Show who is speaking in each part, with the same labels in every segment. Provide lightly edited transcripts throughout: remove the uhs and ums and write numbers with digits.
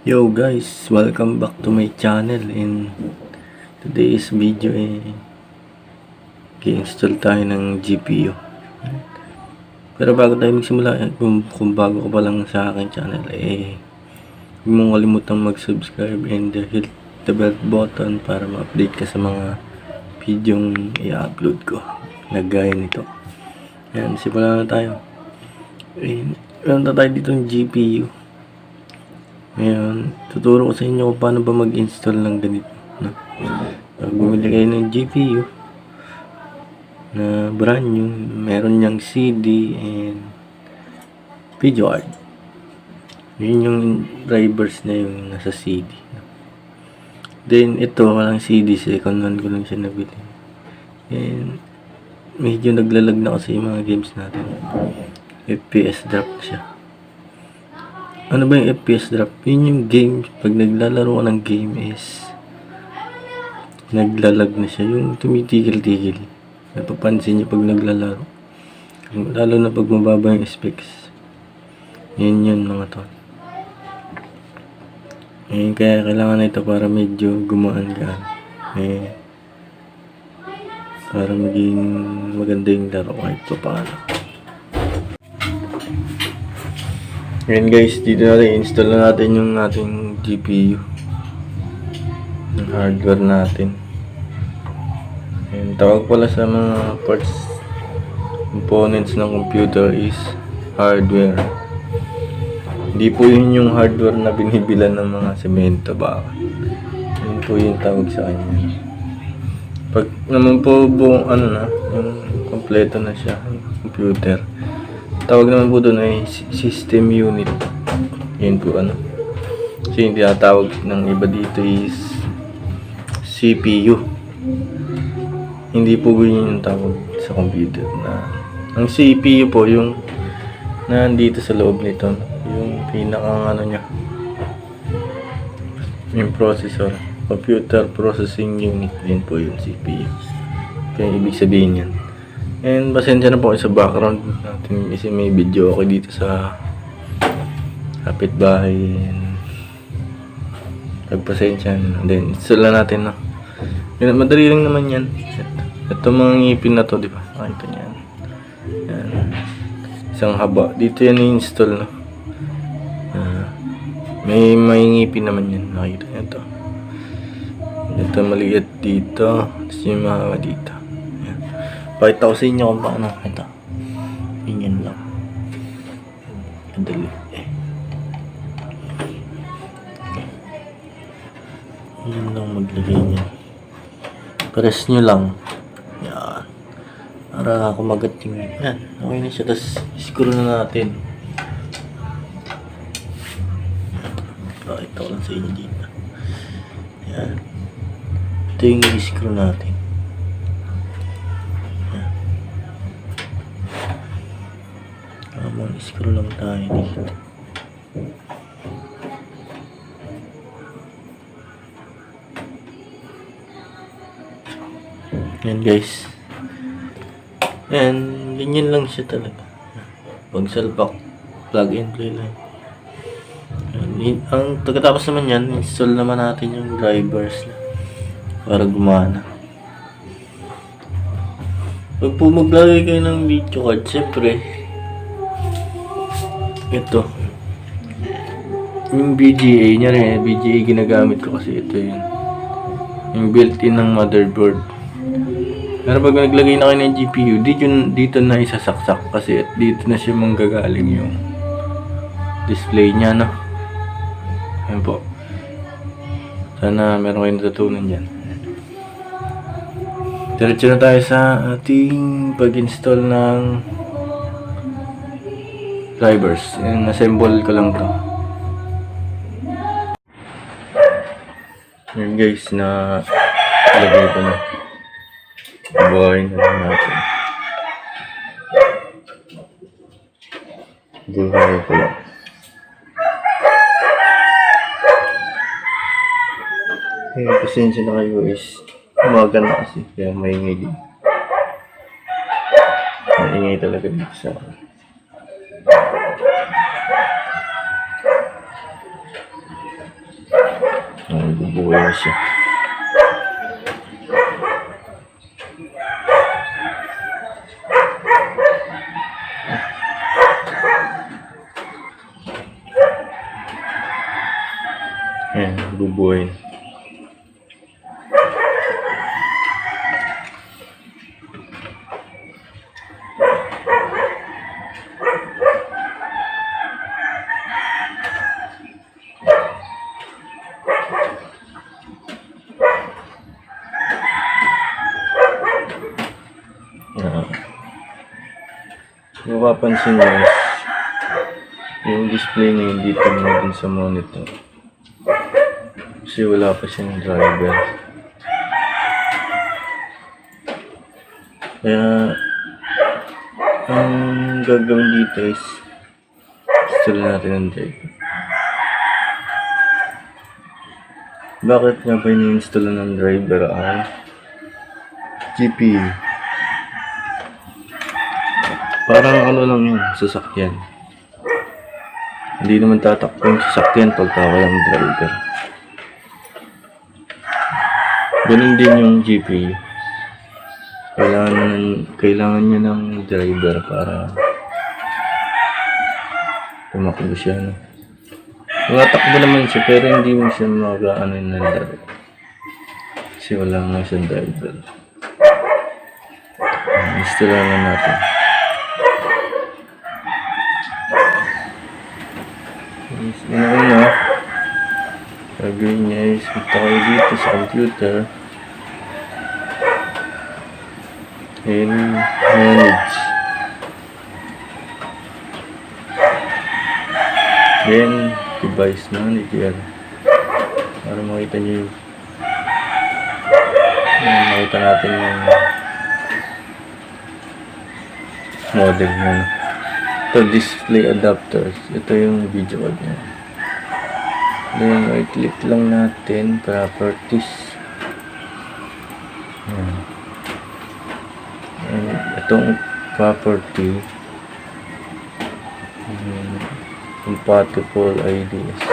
Speaker 1: Yo guys, welcome back to my channel. In today's video i-install tayo ng GPU. Pero bago tayo magsimula, kung bago ka pa lang sa aking channel, huwag mong kalimutang mag-subscribe and hit the bell button para ma-update ka sa mga videong i-upload ko na gaya nito. Yan, simulan na tayo. Meron na tayo dito ng GPU. Ngayon, tuturo ko sa inyo kung paano ba mag-install ng ganito. No? Pag bumili kayo ng GPU na brand new, meron niyang CD and video card. Yun yung drivers na yung nasa CD. Then, ito, walang CD. Second hand ko lang siya nabili. And, medyo naglalag na kasi yung mga games natin. FPS drop siya. Ano ba yung FPS drop? Yun yung game, pag naglalaro ka ng game is naglalag na siya, yung tumitigil-tigil. Napapansin niyo pag naglalaro. Lalo na pag mababa yung specs. Yun mga to. Kaya kailangan na ito para medyo gumaan ka. Para maging maganda yung laro kahit pa paano. Ngayon guys, dito natin install na natin yung ating GPU, yung hardware natin. And tawag pala sa mga parts, components ng computer is hardware. Hindi po yun yung hardware na binibilan ng mga semento ba? Yun po yung tawag sa kanya. Pag naman po buong yung kompleto na siya, yung computer, tawag naman po doon ay system unit. Yan po kasi yung tinatawag ng iba dito is CPU. Hindi po yun yung tawag sa computer na ang CPU po yung nandito sa loob nito, yung pinakang niya, yung processor, computer processing unit. Yan po yung CPU. Kaya ibig sabihin yan. And pasensya na po sa background natin kasi may video ako dito sa kapitbahay. Pagpasensya na. Then install na natin madali lang naman yan. Ito mga ngipin na to, di ba? Ito yan. Yan. Isang haba. Dito yan i-install may ngipin naman yan. Nakita nyo to. Ito maliit dito. Tapos yung mahaba dito. Pakita ko sa inyo kung paano. Ito. Ganyan lang. Madali. Yan lang maglagay niya. Press nyo lang. Yan. Para kumagat yung... Yan. Okay na siya. Tapos screw na natin. Pakita ko lang sa inyo dito. Yan. Ito yung screw natin. Screw lang tayo dito. Yan guys. Yan. Ganyan lang siya talaga. Pag salpak, plug and play lang. Yan. Ang pagkatapos naman yan, install naman natin yung drivers para gumana. Pag po maglagay kayo ng video card, syempre ito yung BGA nya rin. BGA ginagamit ko kasi ito yung built-in ng motherboard. Pero pag naglagay na kayo ng GPU, dito na isasaksak kasi dito na siya manggagaling yung display nya Ayan po. Sana meron kayong natutunan dyan. Diretso na tayo sa ating pag-install ng drivers. Assemble ko lang to. Yan guys, na lagay ko na. Buhayin na lang natin. Buhayin ko lang. Pasensya na kayo guys. Umaga na kasi. Kaya maingay din. Maingay talaga dito sa akin. Bubuhay na siya. Ayan, bubuhay na. Kung mapapansin nyo, yung display na yun dito mo din sa monitor kasi wala pa siyang driver, kaya ang gagawin dito is install natin ang driver. Bakit nga ba ini-install ng driver ay GPU? Parang ano lang yun, sasakyan. Hindi naman tatakbo yung sasakyan pagka walang driver. Ganun din yung GPU. Kailangan niya ng driver para tumakbo siya. No? Tumatakbo naman siya pero hindi mo siya mag-ano ng driver. Kasi wala nga siyang driver. Install na natin. Una, gagawin niya is punta kayo dito sa computer and manage, then device manager para makita niyo makita natin yung model niya. Ito, display adapters. Ito yung video card niya. Then, i-click lang natin properties. And itong property, compatible IDs.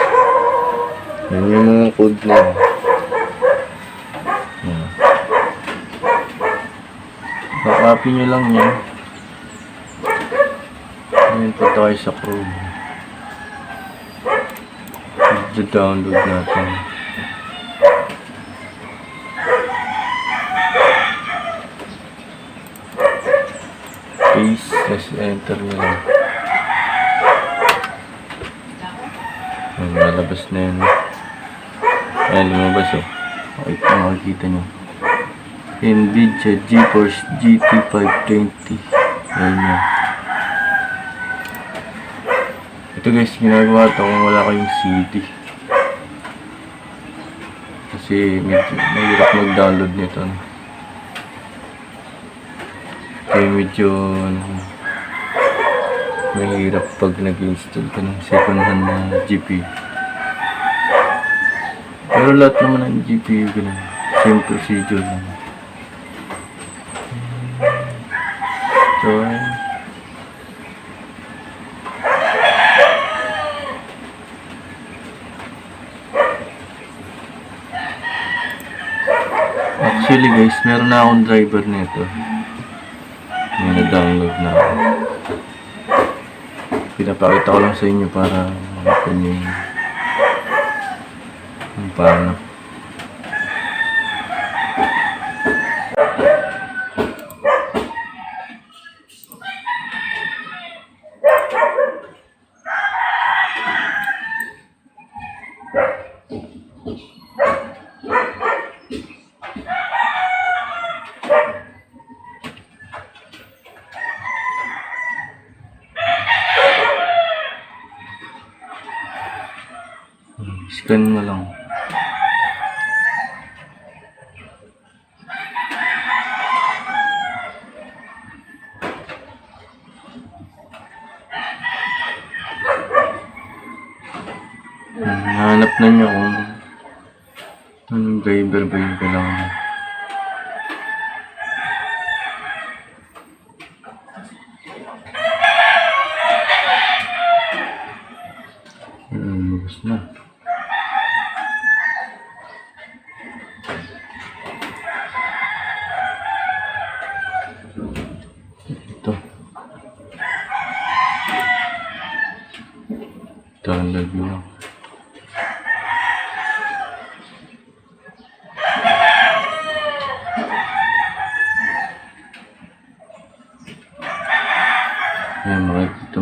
Speaker 1: Yan yung mga code na yun. Copy nyo lang yan. Ngayon po tayo sa Chrome. I-download natin. Paste, let's enter nyo lang. Lalabas na yun. Ayan, lumabas o. Makikita nyo. NVIDIA GeForce GT 520. Ayan yun. Ito guys, ginagawa ito kung wala kayong CD. Kasi mahirap mag-download nito. Kaya medyo mahirap pag nag-install ka ng second hand na GPU. Pero lahat naman ng GPU ganun. Same procedure lang. So, actually guys, meron na akong driver nito. May na-download na ako. Pinapakita ko lang sa inyo para makita nyo yung paano. Scan mo lang. Hanap na niyo kung anong driver ba yung kailangan. Lubos na.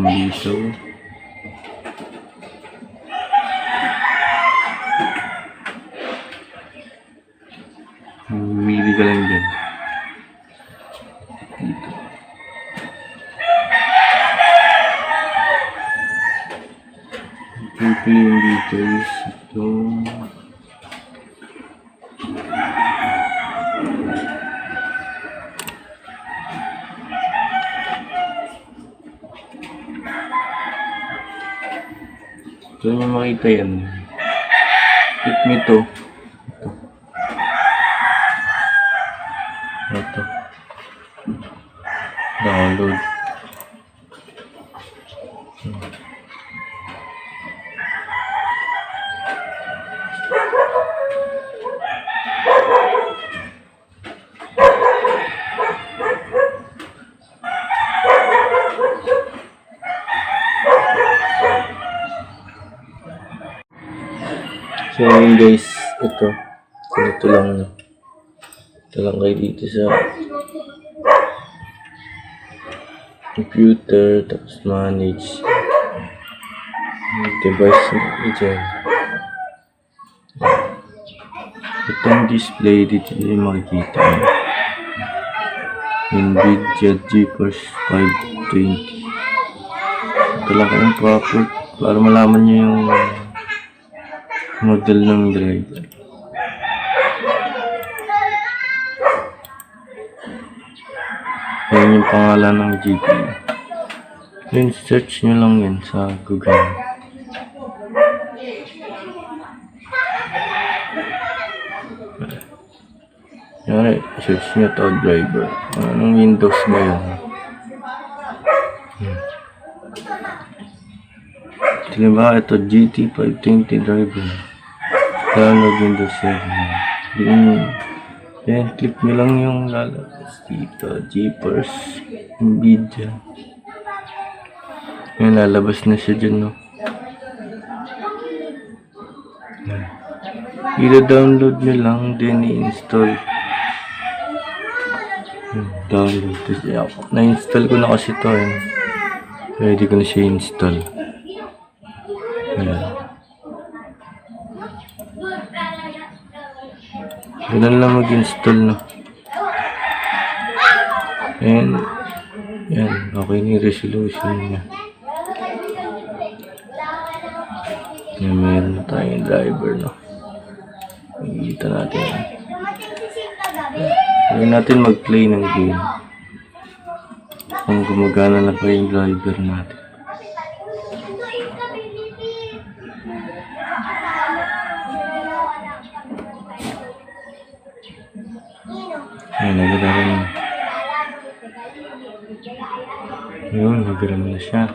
Speaker 1: naman dito. Mamili ka lang dyan. Dito. Pipili yung details. Ito. Ito nyo makita yan. Click me to. Ito. Download. So yun guys, ito lang kayo dito sa computer, tapos manage device dyan. Itong display dito yung makikita NVIDIA GeForce 520. Ito lang kayong proper para malaman nyo yung model ng driver. Yan yung pangalan ng GPU. Yun, search nyo lang yan sa Google. Yan, search nyo to driver. Anong Windows ba yun? Diba ito GT520 driver. Download Windows 7. Yan, click nyo lang yung lalabas dito. GeForce NVIDIA. Yan, lalabas na siya dyan, no? I-download nyo lang, then i-install. Download. Na-install ko na kasi ito. Pwede ko na siya install. Yan. Ganun lang mag-install, no? And yan, okay na yung resolution niya. Yan, meron na tayong driver, no? Makikita natin. Gawin natin mag-play ng game. Kung gumagana na pa yung driver natin. Ayan, nagalaman na. Yun, nag-run na siya.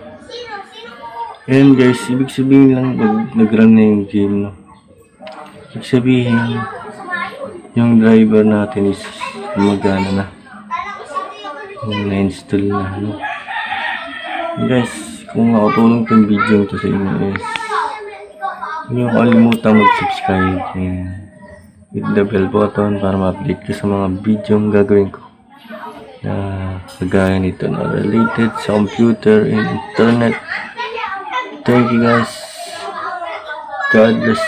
Speaker 1: Ayan guys, ibig sabihin lang nag-run na yung game, no? Ibig sabihin, yung driver natin is gumagana na. Yung na-install na, no? Guys, kung nakatulong itong video ito sa inyo is huwag niyo kalimutan mag-subscribe. Hit the bell button para ma-update ko sa mga video ang gagawin ko na kagaya nito na related sa computer and internet. Thank you guys. God bless.